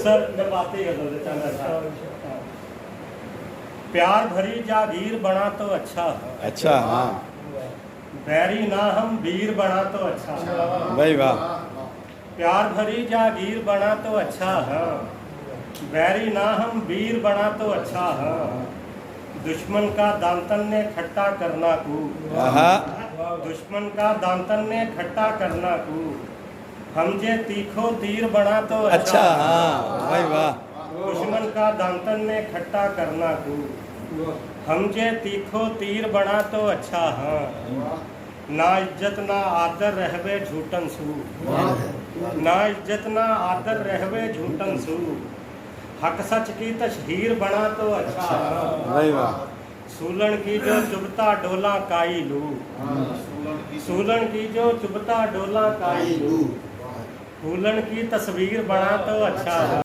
Sir मैं बात ही कर देता। प्यार भरी जागीर बना तो अच्छा है। अच्छा, हाँ बैरी ना हम वीर बना तो अच्छा है। भाई वाह। प्यार भरी जागीर बना तो अच्छा है, बैरी ना हम वीर बना तो अच्छा है। दुश्मन का दांतन ने खट्टा करना को, दुश्मन का दांतन ने खट्टा करना को, हम जे तीखो तीर बना तो अच्छा, हाँ भाई वाह। दुश्मन का दांतन ने खट्टा करना को, हम जे तीखो तीर बना तो अच्छा है। ना इज्जत ना आदर रहवे झूठन सू, ना इज्जत ना आदर रहवे झूठन सू, हक सच की तशहीर बना तो अच्छा है। भाई वाह। सूलन की जो चुभता डोला काई लू, सूलन की जो चुभता डोला काई लू, फूलन की तस्वीर बना तो अच्छा है।